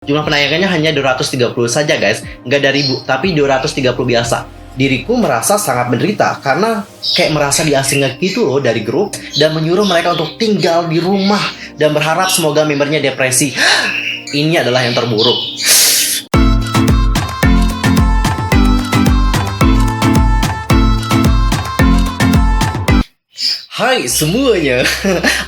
Jumlah penayangannya hanya 230 saja guys, nggak ada 1000, tapi 230 biasa. Diriku merasa sangat menderita karena kayak merasa diasingkan gitu loh dari grup dan menyuruh mereka untuk tinggal di rumah dan berharap semoga membernya depresi. Ini adalah yang terburuk. Hai semuanya,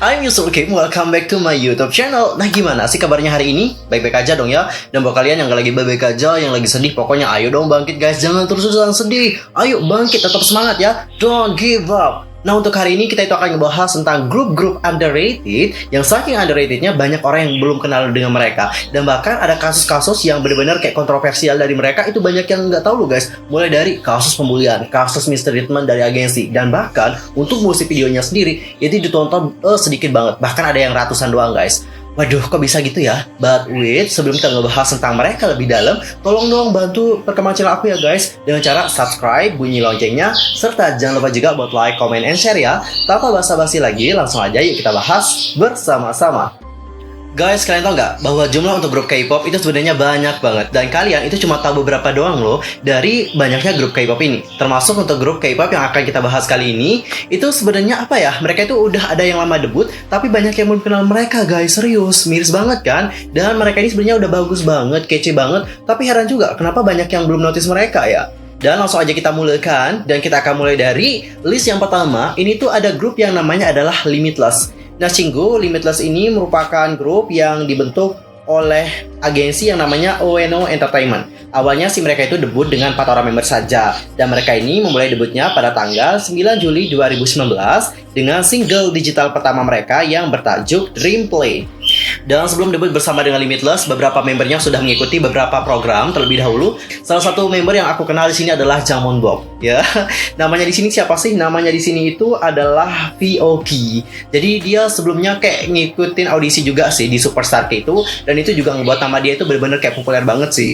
I'm Yusuf Kim, welcome back to my YouTube channel. Nah gimana sih kabarnya hari ini? Baik-baik aja dong ya. Dan buat kalian yang gak lagi baik-baik aja, yang lagi sedih, pokoknya ayo dong bangkit guys. Jangan terus-terusan sedih. Ayo bangkit, tetap semangat ya. Don't give up. Nah untuk hari ini kita itu akan ngebahas tentang grup-grup underrated yang saking underratednya banyak orang yang belum kenal dengan mereka. Dan bahkan ada kasus-kasus yang benar-benar kayak kontroversial dari mereka, itu banyak yang nggak tahu loh guys. Mulai dari kasus pembulian, kasus mistreatment dari agensi, dan bahkan untuk musik videonya sendiri itu ditonton sedikit banget. Bahkan ada yang ratusan doang guys. Waduh, kok bisa gitu ya? But wait, sebelum kita ngebahas tentang mereka lebih dalam, tolong dong bantu perkembangan channel aku ya guys, dengan cara subscribe, bunyi loncengnya, serta jangan lupa juga buat like, comment, and share ya. Tanpa basa-basi lagi, langsung aja yuk kita bahas bersama-sama. Guys, kalian tau nggak bahwa jumlah untuk grup K-pop itu sebenarnya banyak banget, dan kalian itu cuma tahu beberapa doang loh dari banyaknya grup K-pop ini. Termasuk untuk grup K-pop yang akan kita bahas kali ini, itu sebenarnya apa ya? Mereka itu udah ada yang lama debut, tapi banyak yang belum kenal mereka guys. Serius, miris banget kan? Dan mereka ini sebenarnya udah bagus banget, kece banget. Tapi heran juga kenapa banyak yang belum notice mereka ya? Dan langsung aja kita mulaikan, dan kita akan mulai dari list yang pertama. Ini tuh ada grup yang namanya adalah Limitless. Nah, Cinggu, Limitless ini merupakan grup yang dibentuk oleh agensi yang namanya ONO Entertainment. Awalnya sih mereka itu debut dengan 4 orang member saja, dan mereka ini memulai debutnya pada tanggal 9 Juli 2019 dengan single digital pertama mereka yang bertajuk Dream Play. Dan sebelum debut bersama dengan Limitless, beberapa membernya sudah mengikuti beberapa program terlebih dahulu. Salah satu member yang aku kenal di sini adalah Jangwon Bok. Ya, namanya di sini siapa sih? Namanya di sini itu adalah VOP. Jadi dia sebelumnya kayak ngikutin audisi juga sih di Superstar K itu, dan itu juga ngebuat nama dia itu benar-benar kayak populer banget sih.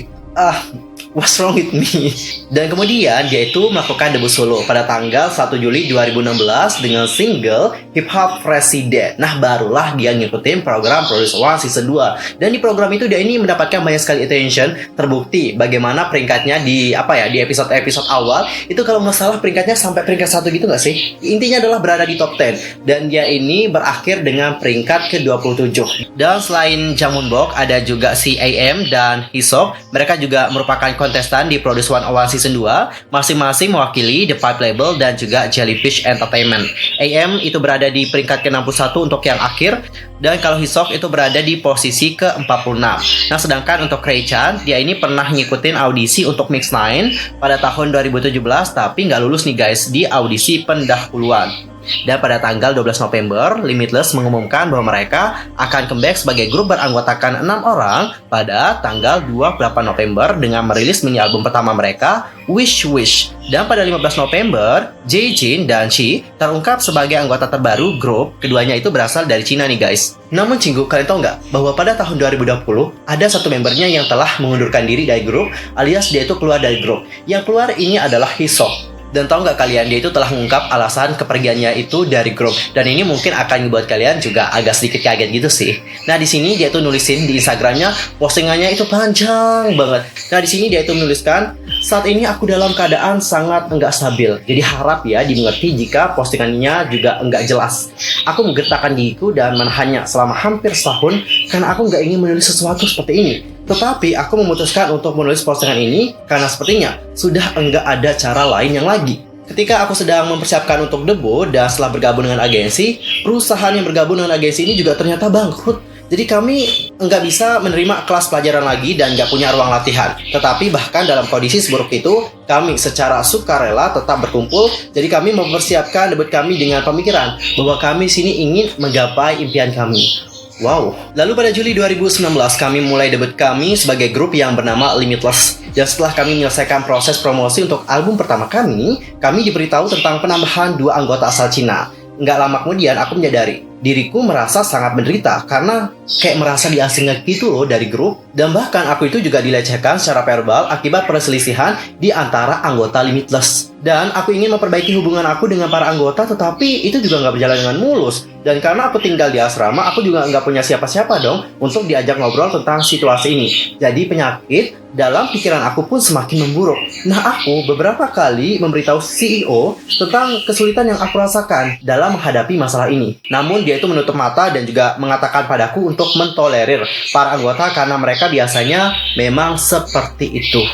What's wrong with me? Dan kemudian dia itu melakukan debut solo pada tanggal 1 Juli 2016 dengan single Hip Hop President. Nah barulah dia ngikutin program Produce One Season 2. Dan di program itu dia ini mendapatkan banyak sekali attention. Terbukti bagaimana peringkatnya di di episode-episode awal itu kalau nggak salah peringkatnya sampai peringkat 1 gitu nggak sih? Intinya adalah berada di top 10. Dan dia ini berakhir dengan peringkat ke-27. Dan selain Jangwon Bok, ada juga si AM dan Hisok. Mereka juga merupakan kontestan di Produce 101 Season 2, masing-masing mewakili The Pipe Label dan juga Jellyfish Entertainment. AM itu berada di peringkat ke-61 untuk yang akhir, dan kalau Hisok itu berada di posisi ke-46. Nah sedangkan untuk Chan, dia ini pernah ngikutin audisi untuk Mix 9 pada tahun 2017, tapi nggak lulus nih guys di audisi pendahuluan. Dan pada tanggal 12 November, Limitless mengumumkan bahwa mereka akan comeback sebagai grup beranggotakan 6 orang pada tanggal 28 November dengan merilis mini album pertama mereka, Wish Wish. Dan pada 15 November, Jae-jin dan Chi terungkap sebagai anggota terbaru grup. Keduanya itu berasal dari Cina nih guys. Namun Cinggu, kalian tahu nggak bahwa pada tahun 2020 ada satu membernya yang telah mengundurkan diri dari grup, alias dia itu keluar dari grup. Yang keluar ini adalah Hisok. Dan tahu nggak kalian, dia itu telah mengungkap alasan kepergiannya itu dari grup. Dan ini mungkin akan membuat kalian juga agak sedikit kaget gitu sih. Nah di sini dia tuh nulisin di Instagramnya, postingannya itu panjang banget. Nah di sini dia itu menuliskan, saat ini aku dalam keadaan sangat enggak stabil. Jadi harap ya dimengerti jika postingannya juga enggak jelas. Aku menggerakkan diriku dan menahannya selama hampir setahun karena aku nggak ingin menulis sesuatu seperti ini. Tetapi aku memutuskan untuk menulis postingan ini karena sepertinya sudah enggak ada cara lain yang lagi. Ketika aku sedang mempersiapkan untuk debut dan setelah bergabung dengan agensi, perusahaan yang bergabung dengan agensi ini juga ternyata bangkrut. Jadi kami nggak bisa menerima kelas pelajaran lagi dan nggak punya ruang latihan. Tetapi bahkan dalam kondisi seburuk itu, kami secara sukarela tetap berkumpul. Jadi kami mempersiapkan debut kami dengan pemikiran bahwa kami sini ingin menggapai impian kami. Wow. Lalu pada Juli 2019 kami mulai debut kami sebagai grup yang bernama Limitless. Dan setelah kami menyelesaikan proses promosi untuk album pertama kami diberitahu tentang penambahan 2 anggota asal Cina. Nggak lama kemudian aku menyadari diriku merasa sangat menderita karena kayak merasa diasingkan gitu loh dari grup. Dan bahkan aku itu juga dilecehkan secara verbal akibat perselisihan di antara anggota Limitless. Dan aku ingin memperbaiki hubungan aku dengan para anggota, tetapi itu juga nggak berjalan dengan mulus. Dan karena aku tinggal di asrama, aku juga nggak punya siapa-siapa dong untuk diajak ngobrol tentang situasi ini. Jadi penyakit dalam pikiran aku pun semakin memburuk. Nah, aku beberapa kali memberitahu CEO tentang kesulitan yang aku rasakan dalam menghadapi masalah ini. Namun dia itu menutup mata dan juga mengatakan padaku untuk mentolerir para anggota karena mereka biasanya memang seperti itu.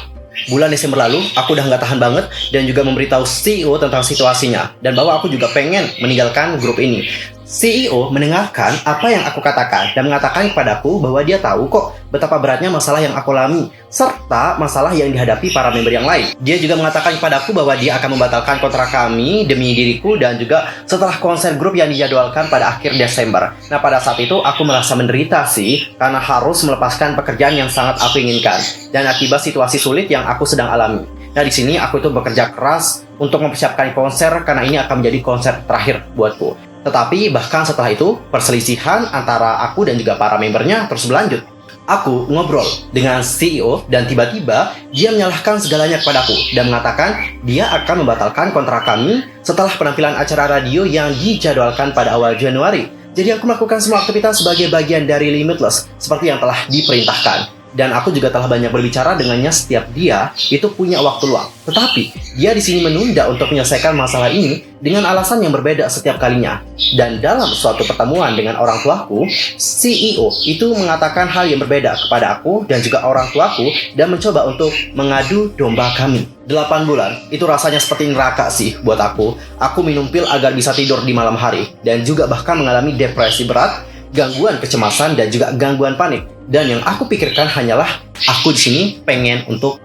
Bulan Desember lalu, aku udah nggak tahan banget dan juga memberitahu CEO tentang situasinya dan bahwa aku juga pengen meninggalkan grup ini. CEO mendengarkan apa yang aku katakan dan mengatakan kepadaku bahwa dia tahu kok betapa beratnya masalah yang aku alami serta masalah yang dihadapi para member yang lain. Dia juga mengatakan kepadaku bahwa dia akan membatalkan kontrak kami demi diriku dan juga setelah konser grup yang dijadwalkan pada akhir Desember. Nah, pada saat itu aku merasa menderita sih karena harus melepaskan pekerjaan yang sangat aku inginkan dan akibat situasi sulit yang aku sedang alami. Nah, di sini aku itu bekerja keras untuk mempersiapkan konser karena ini akan menjadi konser terakhir buatku. Tetapi bahkan setelah itu, perselisihan antara aku dan juga para membernya terus berlanjut. Aku ngobrol dengan CEO dan tiba-tiba dia menyalahkan segalanya kepadaku dan mengatakan dia akan membatalkan kontrak kami setelah penampilan acara radio yang dijadwalkan pada awal Januari. Jadi aku melakukan semua aktivitas sebagai bagian dari Limitless seperti yang telah diperintahkan. Dan aku juga telah banyak berbicara dengannya setiap dia itu punya waktu luang. Tetapi dia di sini menunda untuk menyelesaikan masalah ini dengan alasan yang berbeda setiap kalinya. Dan dalam suatu pertemuan dengan orang tuaku, CEO itu mengatakan hal yang berbeda kepada aku dan juga orang tuaku dan mencoba untuk mengadu domba kami. 8 bulan, itu rasanya seperti neraka sih buat aku. Aku minum pil agar bisa tidur di malam hari dan juga bahkan mengalami depresi berat, gangguan kecemasan dan juga gangguan panik. Dan yang aku pikirkan hanyalah aku di sini pengen untuk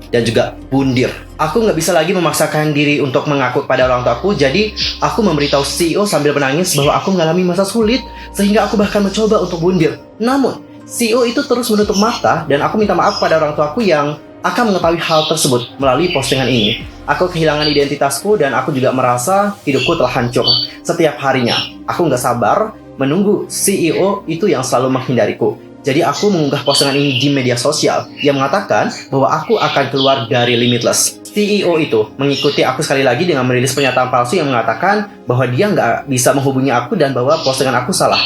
dan juga bundir. Aku nggak bisa lagi memaksakan diri untuk mengaku kepada orang tuaku, jadi aku memberitahu CEO sambil menangis bahwa aku mengalami masa sulit sehingga aku bahkan mencoba untuk bundir. Namun, CEO itu terus menutup mata dan aku minta maaf pada orang tuaku yang akan mengetahui hal tersebut melalui postingan ini. Aku kehilangan identitasku dan aku juga merasa hidupku telah hancur setiap harinya. Aku nggak sabar menunggu CEO itu yang selalu menghindariku. Jadi aku mengunggah postingan ini di media sosial yang mengatakan bahwa aku akan keluar dari Limitless. CEO itu mengikuti aku sekali lagi dengan merilis pernyataan palsu yang mengatakan bahwa dia nggak bisa menghubungi aku dan bahwa postingan aku salah.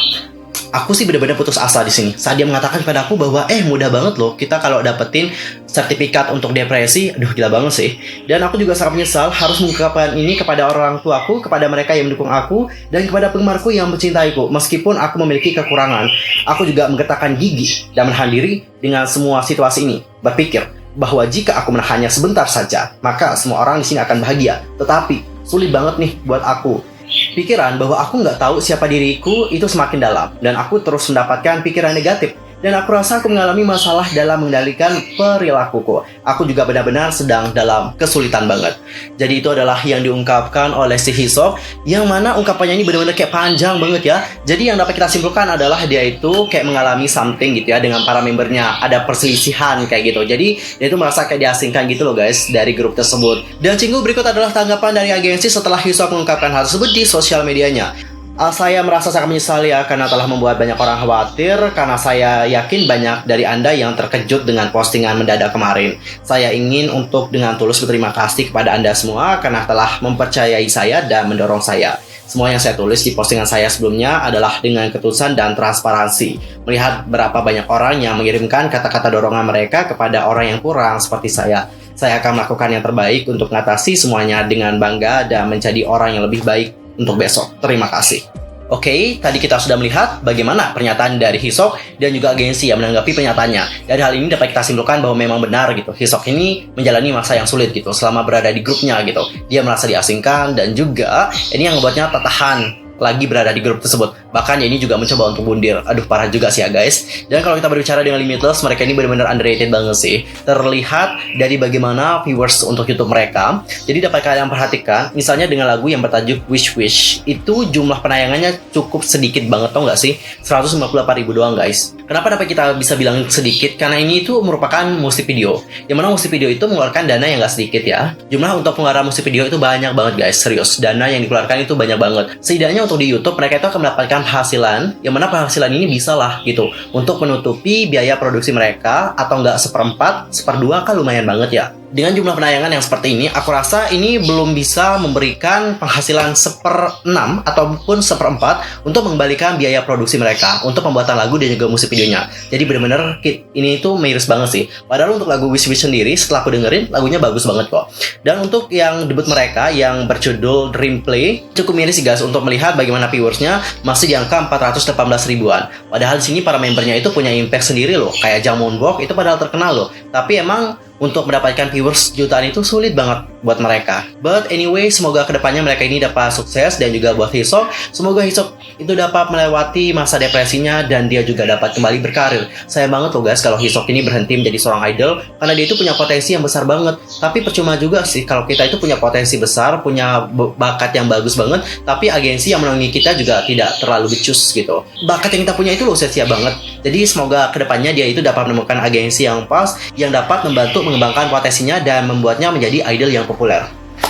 Aku sih benar-benar putus asa di sini saat dia mengatakan kepada aku bahwa mudah banget loh kita kalau dapetin sertifikat untuk depresi. Aduh, gila banget sih. Dan aku juga sangat menyesal harus mengungkapkan ini kepada orang tuaku, kepada mereka yang mendukung aku, dan kepada penggemarku yang mencintaiku. Meskipun aku memiliki kekurangan, aku juga menggetakkan gigi dan menahan diri dengan semua situasi ini. Berpikir bahwa jika aku menahannya sebentar saja, maka semua orang di sini akan bahagia. Tetapi sulit banget nih buat aku. Pikiran bahwa aku nggak tahu siapa diriku itu semakin dalam dan aku terus mendapatkan pikiran negatif. Dan aku rasa aku mengalami masalah dalam mengendalikan perilakuku. Aku juga benar-benar sedang dalam kesulitan banget. Jadi itu adalah yang diungkapkan oleh si Hisok, yang mana ungkapannya ini benar-benar kayak panjang banget ya. Jadi yang dapat kita simpulkan adalah dia itu kayak mengalami something gitu ya dengan para membernya. Ada perselisihan kayak gitu. Jadi dia itu merasa kayak diasingkan gitu loh guys dari grup tersebut. Dan Cinggu, berikut adalah tanggapan dari agensi setelah Hisok mengungkapkan hal tersebut di sosial medianya. Saya merasa sangat menyesal ya karena telah membuat banyak orang khawatir, karena saya yakin banyak dari Anda yang terkejut dengan postingan mendadak kemarin. Saya ingin untuk dengan tulus berterima kasih kepada Anda semua karena telah mempercayai saya dan mendorong saya. Semua yang saya tulis di postingan saya sebelumnya adalah dengan ketulusan dan transparansi. Melihat berapa banyak orang yang mengirimkan kata-kata dorongan mereka kepada orang yang kurang seperti saya akan melakukan yang terbaik untuk mengatasi semuanya dengan bangga dan menjadi orang yang lebih baik untuk besok. Terima kasih. Oke, tadi kita sudah melihat bagaimana pernyataan dari Hisok dan juga agensi yang menanggapi pernyataannya. Dari hal ini dapat kita simpulkan bahwa memang benar gitu, Hisok ini menjalani masa yang sulit gitu selama berada di grupnya gitu. Dia merasa diasingkan dan juga ini yang membuatnya tak tahan lagi berada di grup tersebut. Bahkan ini juga mencoba untuk bundir. Aduh, parah juga sih ya guys. Dan kalau kita berbicara dengan Limitless, mereka ini benar-benar underrated banget sih. Terlihat dari bagaimana viewers untuk YouTube mereka. Jadi dapat kalian perhatikan, misalnya dengan lagu yang bertajuk Wish Wish, itu jumlah penayangannya cukup sedikit banget, tau gak sih? 198.000 doang guys. Kenapa dapat kita bisa bilang sedikit? Karena ini itu merupakan musik video, yang mana musik video itu mengeluarkan dana yang gak sedikit ya. Jumlah untuk pengeluaran musik video itu banyak banget guys, serius. Dana yang dikeluarkan itu banyak banget. Setidaknya Biasanya untuk di YouTube mereka itu akan mendapatkan penghasilan, yang mana penghasilan ini bisa lah gitu untuk menutupi biaya produksi mereka, atau enggak seperempat, seperdua kan lumayan banget ya. Dengan jumlah penayangan yang seperti ini, aku rasa ini belum bisa memberikan penghasilan 1/6 ataupun 1/4 untuk mengembalikan biaya produksi mereka untuk pembuatan lagu dan juga musik videonya. Jadi bener-bener ini itu miris banget sih. Padahal untuk lagu Wish Wish sendiri, setelah aku dengerin, lagunya bagus banget kok. Dan untuk yang debut mereka yang berjudul Dream Play, cukup miris sih guys untuk melihat bagaimana viewersnya masih di angka 418 ribuan. Padahal di sini para membernya itu punya impact sendiri loh, kayak Jamon Bok itu padahal terkenal loh. Tapi emang untuk mendapatkan viewers jutaan itu sulit banget buat mereka. But anyway, semoga kedepannya mereka ini dapat sukses, dan juga buat Heesok, semoga Heesok itu dapat melewati masa depresinya dan dia juga dapat kembali berkarir. Sayang banget loh guys kalau Heesok ini berhenti menjadi seorang idol, karena dia itu punya potensi yang besar banget. Tapi percuma juga sih kalau kita itu punya potensi besar, punya bakat yang bagus banget, tapi agensi yang menaungi kita juga tidak terlalu becus gitu. Bakat yang kita punya itu loh sia-sia banget. Jadi semoga kedepannya dia itu dapat menemukan agensi yang pas, yang dapat membantu mengembangkan potensinya dan membuatnya menjadi idol yang populer.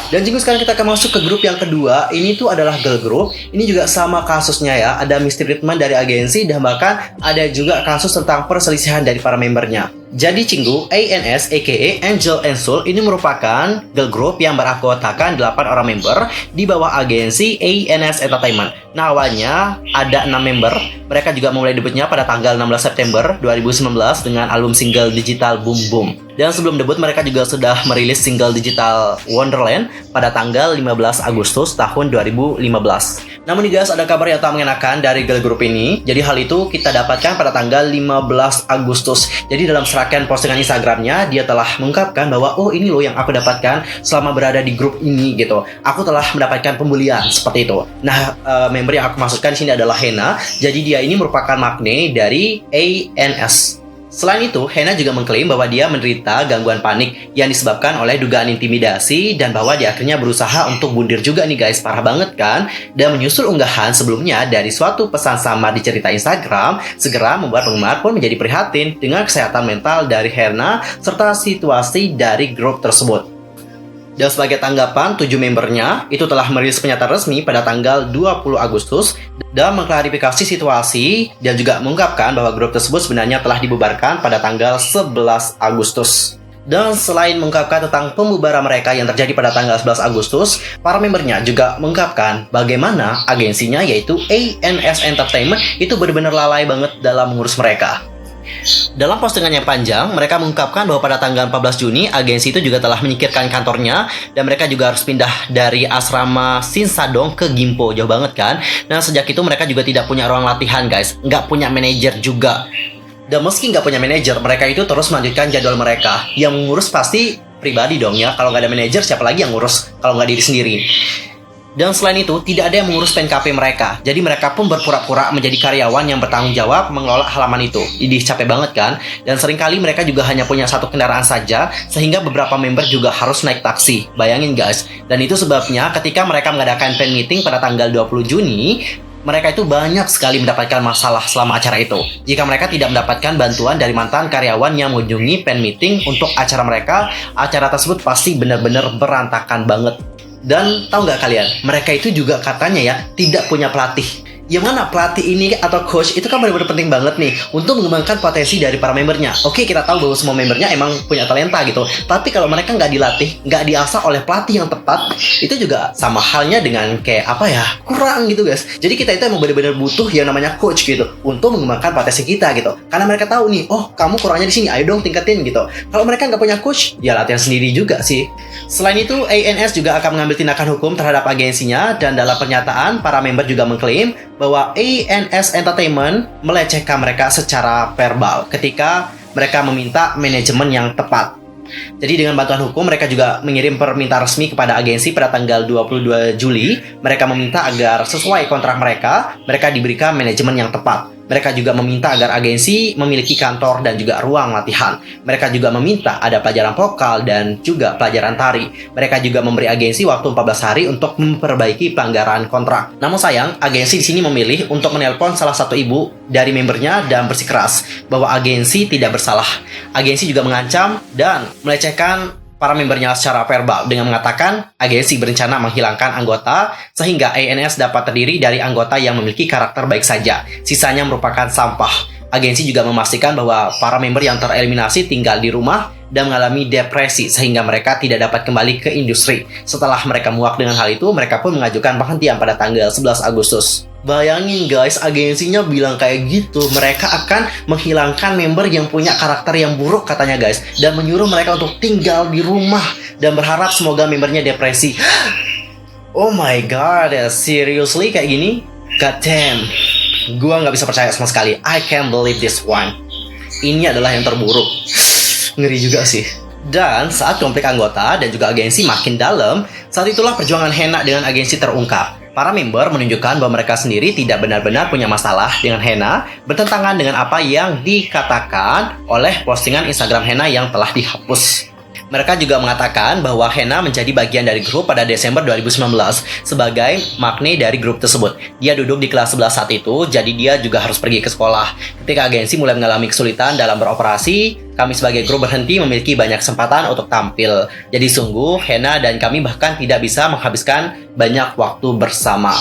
Dan juga sekarang kita akan masuk ke grup yang kedua. Ini tuh adalah girl group. Ini juga sama kasusnya ya. Ada mistreatment dari agensi, dan bahkan ada juga kasus tentang perselisihan dari para membernya. Jadi Cinggu, ANS aka Angel and Soul ini merupakan girl group yang beranggotakan 8 orang member di bawah agensi ANS Entertainment. Nah, awalnya ada 6 member. Mereka juga memulai debutnya pada tanggal 16 September 2019 dengan album single digital Boom Boom. Dan sebelum debut mereka juga sudah merilis single digital Wonderland pada tanggal 15 Agustus tahun 2015. Namun nih guys, ada kabar yang tak mengenakan dari girl group ini. Jadi hal itu kita dapatkan pada tanggal 15 Agustus. Jadi dalam serakan postingan Instagramnya, dia telah mengungkapkan bahwa oh ini loh yang aku dapatkan selama berada di grup ini gitu. Aku telah mendapatkan pembulian seperti itu. Nah, member yang aku maksudkan di sini adalah Hena. Jadi dia ini merupakan maknae dari ANS. Selain itu, Hena juga mengklaim bahwa dia menderita gangguan panik yang disebabkan oleh dugaan intimidasi, dan bahwa dia akhirnya berusaha untuk bunuh diri juga nih guys, parah banget kan? Dan menyusul unggahan sebelumnya dari suatu pesan samar di cerita Instagram, segera membuat penggemar pun menjadi prihatin dengan kesehatan mental dari Hena serta situasi dari grup tersebut. Dan sebagai tanggapan, 7 membernya itu telah merilis pernyataan resmi pada tanggal 20 Agustus dan mengklarifikasi situasi, dan juga mengungkapkan bahwa grup tersebut sebenarnya telah dibubarkan pada tanggal 11 Agustus. Dan selain mengungkapkan tentang pembubaran mereka yang terjadi pada tanggal 11 Agustus, para membernya juga mengungkapkan bagaimana agensinya yaitu ANS Entertainment itu benar-benar lalai banget dalam mengurus mereka. Dalam postingan yang panjang, mereka mengungkapkan bahwa pada tanggal 14 Juni, agensi itu juga telah menyingkirkan kantornya, dan mereka juga harus pindah dari asrama Sinsadong ke Gimpo, jauh banget kan? Nah, sejak itu mereka juga tidak punya ruang latihan guys, nggak punya manajer juga. Dan meski nggak punya manajer, mereka itu terus melanjutkan jadwal mereka. Yang mengurus pasti pribadi dong ya, kalau nggak ada manajer siapa lagi yang ngurus kalau nggak diri sendiri. Dan selain itu, tidak ada yang mengurus PNKP mereka. Jadi mereka pun berpura-pura menjadi karyawan yang bertanggung jawab mengelola halaman itu. Idih, capek banget kan? Dan seringkali mereka juga hanya punya satu kendaraan saja, sehingga beberapa member juga harus naik taksi. Bayangin guys. Dan itu sebabnya ketika mereka mengadakan fan meeting pada tanggal 20 Juni, mereka itu banyak sekali mendapatkan masalah selama acara itu. Jika mereka tidak mendapatkan bantuan dari mantan karyawan yang mengunjungi fan meeting untuk acara mereka, acara tersebut pasti benar-benar berantakan banget. Dan tahu nggak kalian, mereka itu juga katanya ya tidak punya pelatih. Yang mana pelatih ini atau coach itu kan benar-benar penting banget nih untuk mengembangkan potensi dari para membernya. Oke, kita tahu bahwa semua membernya emang punya talenta gitu. Tapi kalau mereka nggak dilatih, nggak diasah oleh pelatih yang tepat, itu juga sama halnya dengan kayak apa ya, kurang gitu guys. Jadi kita itu emang benar-benar butuh yang namanya coach gitu untuk mengembangkan potensi kita gitu. Karena mereka tahu nih, oh kamu kurangnya di sini, ayo dong tingkatin gitu. Kalau mereka nggak punya coach, ya latihan sendiri juga sih. Selain itu, ANS juga akan mengambil tindakan hukum terhadap agensinya, dan dalam pernyataan para member juga mengklaim bahwa ANS Entertainment melecehkan mereka secara verbal ketika mereka meminta manajemen yang tepat. Jadi dengan bantuan hukum, mereka juga mengirim permintaan resmi kepada agensi pada tanggal 22 Juli. Mereka meminta agar sesuai kontrak mereka diberikan manajemen yang tepat. Mereka juga meminta agar agensi memiliki kantor dan juga ruang latihan. Mereka juga meminta ada pelajaran vokal dan juga pelajaran tari. Mereka juga memberi agensi waktu 14 hari untuk memperbaiki pelanggaran kontrak. Namun sayang, agensi di sini memilih untuk menelpon salah satu ibu dari membernya dan bersikeras bahwa agensi tidak bersalah. Agensi juga mengancam dan melecehkan para membernya secara verbal dengan mengatakan agensi berencana menghilangkan anggota sehingga ANS dapat terdiri dari anggota yang memiliki karakter baik saja. Sisanya merupakan sampah. Agensi juga memastikan bahwa para member yang tereliminasi tinggal di rumah dan mengalami depresi sehingga mereka tidak dapat kembali ke industri. Setelah mereka muak dengan hal itu, mereka pun mengajukan penghentian pada tanggal 11 Agustus. Bayangin guys, agensinya bilang kayak gitu. Mereka akan menghilangkan member yang punya karakter yang buruk katanya guys, dan menyuruh mereka untuk tinggal di rumah dan berharap semoga membernya depresi. Oh my god, seriously kayak gini? God damn. Gua nggak bisa percaya sama sekali. I can't believe this one. Ini adalah yang terburuk. Ngeri juga sih. Dan saat konflik anggota dan juga agensi makin dalam, saat itulah perjuangan Hena dengan agensi terungkap. Para member menunjukkan bahwa mereka sendiri tidak benar-benar punya masalah dengan Hena, bertentangan dengan apa yang dikatakan oleh postingan Instagram Hena yang telah dihapus. Mereka juga mengatakan bahwa Hena menjadi bagian dari grup pada Desember 2019 sebagai makne dari grup tersebut. Dia duduk di kelas 11 saat itu, jadi dia juga harus pergi ke sekolah. Ketika agensi mulai mengalami kesulitan dalam beroperasi, kami sebagai grup berhenti memiliki banyak kesempatan untuk tampil. Jadi sungguh, Hena dan kami bahkan tidak bisa menghabiskan banyak waktu bersama.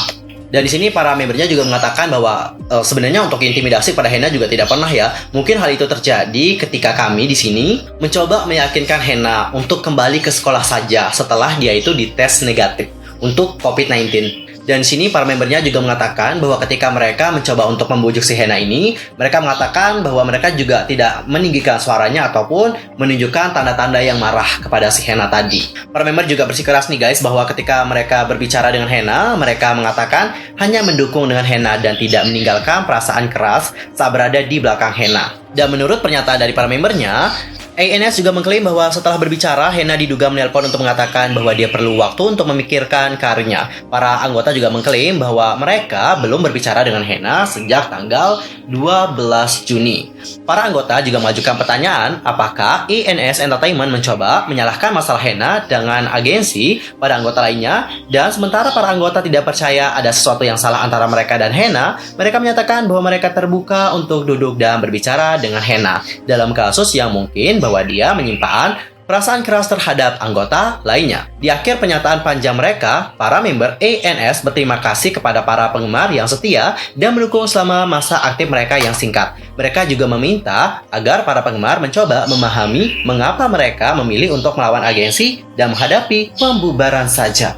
Dan di sini para membernya juga mengatakan bahwa sebenarnya untuk intimidasi pada Hena juga tidak pernah ya. Mungkin hal itu terjadi ketika kami di sini mencoba meyakinkan Hena untuk kembali ke sekolah saja setelah dia itu dites negatif untuk COVID-19. Dan di sini para membernya juga mengatakan bahwa ketika mereka mencoba untuk membujuk si Hena ini, mereka mengatakan bahwa mereka juga tidak meninggikan suaranya ataupun menunjukkan tanda-tanda yang marah kepada si Hena tadi. Para member juga bersikeras nih guys bahwa ketika mereka berbicara dengan Hena, mereka mengatakan hanya mendukung dengan Hena dan tidak meninggalkan perasaan keras saat berada di belakang Hena. Dan menurut pernyataan dari para membernya, ANS juga mengklaim bahwa setelah berbicara, Hena diduga menelpon untuk mengatakan bahwa dia perlu waktu untuk memikirkan karirnya. Para anggota juga mengklaim bahwa mereka belum berbicara dengan Hena sejak tanggal 12 Juni. Para anggota juga mengajukan pertanyaan apakah ANS Entertainment mencoba menyalahkan masalah Hena dengan agensi pada anggota lainnya, dan sementara para anggota tidak percaya ada sesuatu yang salah antara mereka dan Hena, mereka menyatakan bahwa mereka terbuka untuk duduk dan berbicara dengan Hena dalam kasus yang mungkin bahwa dia menyimpan perasaan keras terhadap anggota lainnya. Di akhir pernyataan panjang mereka, para member ANS berterima kasih kepada para penggemar yang setia dan mendukung selama masa aktif mereka yang singkat. Mereka juga meminta agar para penggemar mencoba memahami mengapa mereka memilih untuk melawan agensi dan menghadapi pembubaran saja.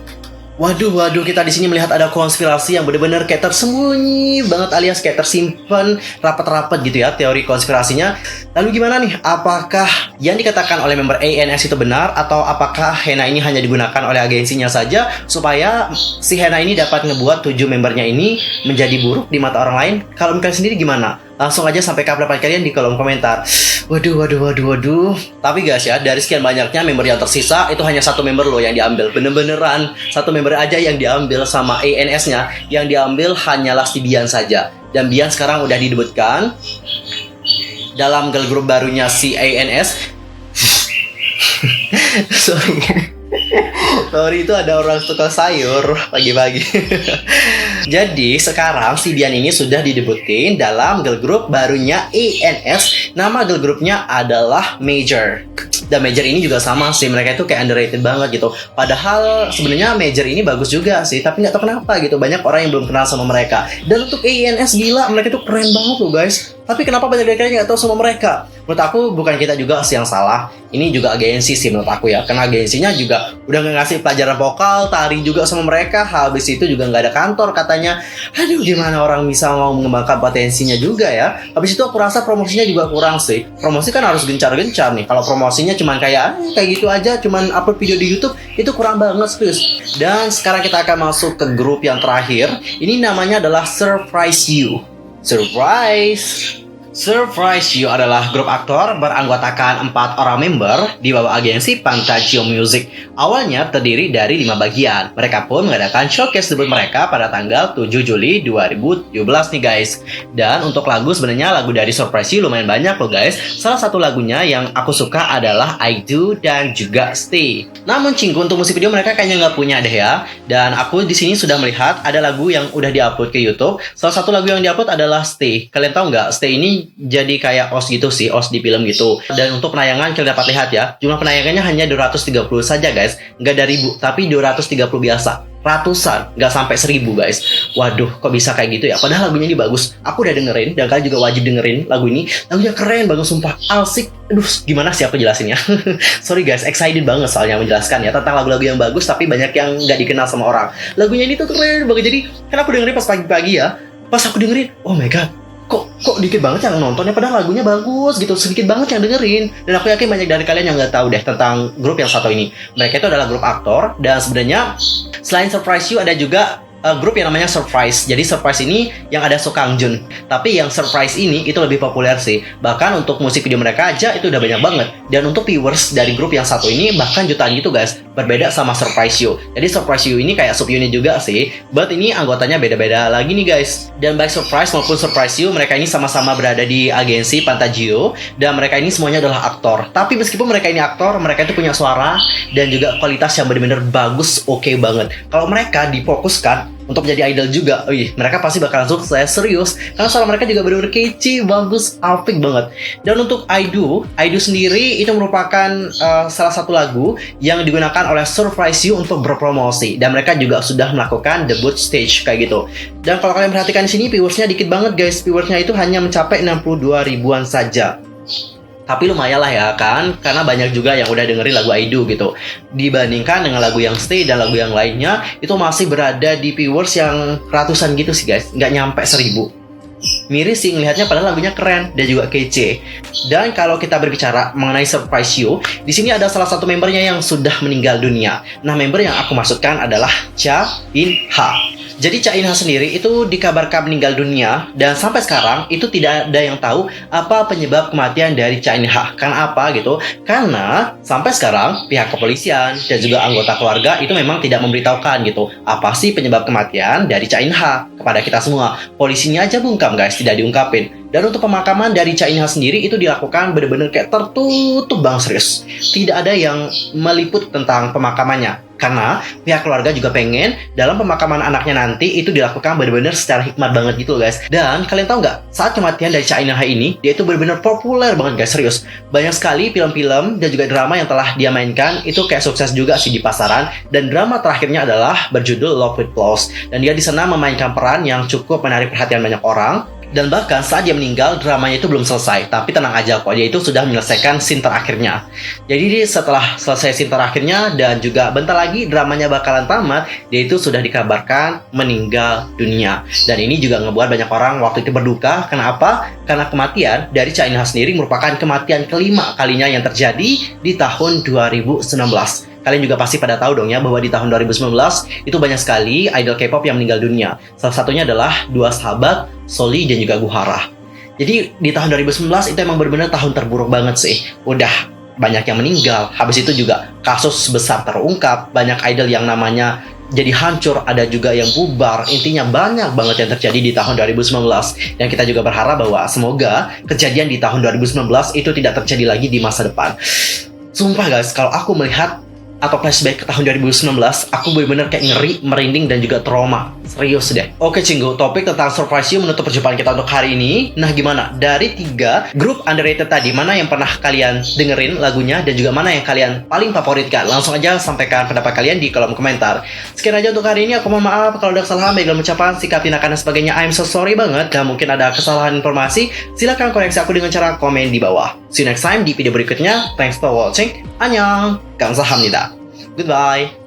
Waduh, kita di sini melihat ada konspirasi yang benar-benar kayak tersembunyi banget alias kayak tersimpan rapat-rapat gitu ya teori konspirasinya. Lalu gimana nih? Apakah yang dikatakan oleh member ANS itu benar atau apakah Hena ini hanya digunakan oleh agensinya saja supaya si Hena ini dapat ngebuat 7 membernya ini menjadi buruk di mata orang lain? Kalau kalian sendiri gimana? Langsung aja sampaikan pendapat kalian di kolom komentar. Waduh. Tapi guys ya, dari sekian banyaknya member yang tersisa, itu hanya satu member loh yang diambil. Bener-beneran satu member aja yang diambil sama ANS-nya. Yang diambil hanyalah si Bian saja. Dan Bian sekarang udah didebutkan dalam girl group barunya si ANS. Sorry, itu ada orang tukang sayur pagi-pagi. Jadi sekarang si Bian ini sudah didebutin dalam girl group barunya ANS. Nama girl groupnya adalah Major. Dan Major ini juga sama sih, mereka itu kayak underrated banget gitu. Padahal sebenarnya Major ini bagus juga sih, tapi nggak tahu kenapa gitu. Banyak orang yang belum kenal sama mereka. Dan untuk ANS gila, mereka itu keren banget loh guys. Tapi kenapa banyak dari kalian nggak tahu sama mereka? Menurut aku bukan kita juga sih yang salah. Ini juga agensi sih menurut aku ya. Karena agensinya juga udah ngasih pelajaran vokal, tari juga sama mereka. Habis itu juga nggak ada kantor katanya. Aduh, gimana orang bisa mau mengembangkan potensinya juga ya. Habis itu aku rasa promosinya juga kurang sih. Promosi kan harus gencar-gencar nih. Kalau promosinya cuman kayak gitu aja, cuman upload video di YouTube, itu kurang banget serius. Dan sekarang kita akan masuk ke grup yang terakhir. Ini namanya adalah Surprise You. Surprise You adalah grup aktor beranggotakan 4 orang member di bawah agensi Pantagio Music. Awalnya terdiri dari 5 bagian. Mereka pun mengadakan showcase debut mereka pada tanggal 7 Juli 2017 nih guys. Dan untuk lagu sebenarnya lagu dari Surprise You lumayan banyak loh guys. Salah satu lagunya yang aku suka adalah I Do dan juga Stay. Namun Cinggu untuk musik video mereka kayaknya nggak punya deh ya. Dan aku di sini sudah melihat ada lagu yang udah diupload ke YouTube. Salah satu lagu yang diupload adalah Stay. Kalian tahu nggak? Stay ini ini jadi kayak OS gitu sih, OS di film gitu. Dan untuk penayangan kita dapat lihat ya, jumlah penayangannya hanya 230 saja guys. Nggak ada ribu, tapi 230 biasa. Ratusan, nggak sampai 1000 guys. Waduh, kok bisa kayak gitu ya? Padahal lagunya ini bagus. Aku udah dengerin, dan kalian juga wajib dengerin lagu ini. Lagunya keren banget, sumpah. Asik. Aduh, gimana sih aku jelasinnya? Sorry guys, excited banget soalnya menjelaskan ya tentang lagu-lagu yang bagus, tapi banyak yang nggak dikenal sama orang. Lagunya ini tuh keren banget. Jadi, kan aku dengerin pas pagi-pagi ya. Pas aku dengerin, oh my god. Kok dikit banget yang nontonnya, padahal lagunya bagus gitu, sedikit banget yang dengerin. Dan aku yakin banyak dari kalian yang nggak tahu deh tentang grup yang satu ini. Mereka itu adalah grup aktor, dan sebenarnya selain Surprise You ada juga grup yang namanya Surprise. Jadi Surprise ini yang ada So Kang Jun. Tapi yang Surprise ini itu lebih populer sih. Bahkan untuk musik video mereka aja itu udah banyak banget. Dan untuk viewers dari grup yang satu ini bahkan jutaan gitu guys. Berbeda sama Surprise You. Jadi Surprise You ini kayak subunit juga sih. But ini anggotanya beda-beda lagi nih guys. Dan baik Surprise maupun Surprise You, mereka ini sama-sama berada di agensi Pantagio. Dan mereka ini semuanya adalah aktor. Tapi meskipun mereka ini aktor, mereka itu punya suara dan juga kualitas yang benar-benar bagus, oke banget. Kalau mereka difokuskan untuk menjadi idol juga, mereka pasti bakalan sukses, serius. Karena suara mereka juga benar-benar kece, bagus, apik banget. Dan untuk I Do sendiri itu merupakan salah satu lagu yang digunakan oleh Surprise You untuk berpromosi. Dan mereka juga sudah melakukan debut stage kayak gitu. Dan kalau kalian perhatikan di sini, viewersnya dikit banget guys. Viewersnya itu hanya mencapai 62 ribuan saja. Tapi lumayan lah ya kan, karena banyak juga yang udah dengerin lagu I Do gitu. Dibandingkan dengan lagu yang Stay dan lagu yang lainnya, itu masih berada di viewers yang ratusan gitu sih guys, nggak nyampe 1000. Miris sih ngelihatnya, padahal lagunya keren dan juga kece. Dan kalau kita berbicara mengenai Surprise You, di sini ada salah satu membernya yang sudah meninggal dunia. Nah, member yang aku maksudkan adalah Cha In Ha. Jadi Cha In Ha sendiri itu dikabarkan meninggal dunia, dan sampai sekarang itu tidak ada yang tahu apa penyebab kematian dari Cha In Ha. Karena apa gitu? Karena sampai sekarang pihak kepolisian dan juga anggota keluarga itu memang tidak memberitahukan gitu apa sih penyebab kematian dari Cha In Ha kepada kita semua. Polisinya aja bungkam guys, tidak diungkapin. Dan untuk pemakaman dari Cha In Ha sendiri itu dilakukan benar-benar kayak tertutup bang, serius. Tidak ada yang meliput tentang pemakamannya. Karena pihak keluarga juga pengen dalam pemakaman anaknya nanti itu dilakukan benar-benar secara hikmat banget gitu guys. Dan kalian tahu nggak, saat kematian dari Cha In Ha ini, dia itu benar-benar populer banget guys, serius. Banyak sekali film-film dan juga drama yang telah dia mainkan itu kayak sukses juga sih di pasaran. Dan drama terakhirnya adalah berjudul Love with Flaws. Dan dia di sana memainkan peran yang cukup menarik perhatian banyak orang. Dan bahkan saat dia meninggal, dramanya itu belum selesai. Tapi tenang aja kok, dia itu sudah menyelesaikan scene terakhirnya. Jadi setelah selesai scene terakhirnya dan juga bentar lagi dramanya bakalan tamat, dia itu sudah dikabarkan meninggal dunia. Dan ini juga ngebuat banyak orang waktu itu berduka. Kenapa? Karena kematian dari Cha In Ha sendiri merupakan kematian kelima kalinya yang terjadi di tahun 2019. Kalian juga pasti pada tahu dong ya bahwa di tahun 2019 itu banyak sekali idol K-pop yang meninggal dunia. Salah satunya adalah dua sahabat, Soli dan juga Guhara. Jadi di tahun 2019 itu emang benar-benar tahun terburuk banget sih. Udah banyak yang meninggal, habis itu juga kasus besar terungkap, banyak idol yang namanya jadi hancur, ada juga yang bubar. Intinya banyak banget yang terjadi di tahun 2019. Dan kita juga berharap bahwa semoga kejadian di tahun 2019 itu tidak terjadi lagi di masa depan. Sumpah guys, kalau aku melihat atau flashback ke tahun 2019, aku benar-benar kayak ngeri, merinding, dan juga trauma. Serius deh. Oke Cinggu, topik tentang Surprise You menutup perjumpaan kita untuk hari ini. Nah gimana? Dari 3 grup underrated tadi, mana yang pernah kalian dengerin lagunya dan juga mana yang kalian paling favoritkan? Langsung aja sampaikan pendapat kalian di kolom komentar. Sekian aja untuk hari ini, aku mohon maaf kalau ada kesalahan baik dalam ucapan, sikap, tindakan, dan sebagainya. I'm so sorry banget. Dan mungkin ada kesalahan informasi, silahkan koreksi aku dengan cara komen di bawah. See you next time di video berikutnya. Thanks for watching. Annyeong. 감사합니다. Goodbye.